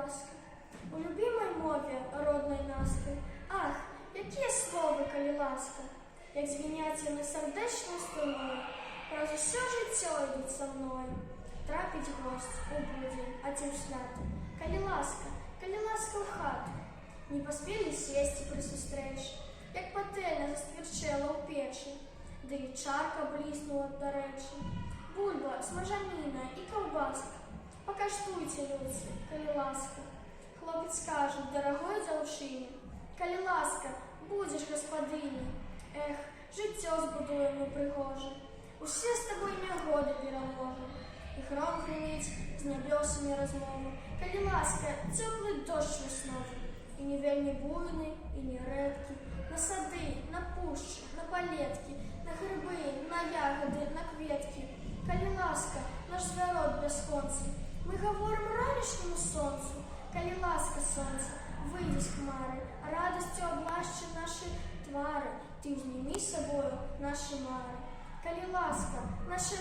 ласка. У любимой мове родной наскай. Ах, якія словы, калі ласка, як звіняць яны сардэчнай струною, праз усё жыццё ідуць са мною. Трапіць госць у будзень, а ці ў свята, калі ласка ў хату. Не паспелі сесці пры сустрэчы, як патэльня засквірчэла ў печы, ды і чарка бліснула, дарэчы. Бульба, смажаніна і каўбаска. Пакаштуйце, людцы, калі ласка. Хлопец скажа дарагой дзяўчыне: калі ласка, будзеш гаспадыняй. Эх, жыццё збудуем мы прыгожа, усе з табой нягоды пераможам. І гром грыміць з нябёсамі размову, калі ласка, цёплы дождж вясновы. І не вельмі буйны, і не рэдкі, на сады, на пушчы, на палеткі, на грыбы, на ягады, на кветкі. Калі ласка, наш звярот бясконцы, мы гаворым ранішняму сонцу. Калі ласка, сонца, выйдзе з хмары, радасцю аблашчы нашы твары, ты ўзнімі сабою нашы мары. Калі ласка, наша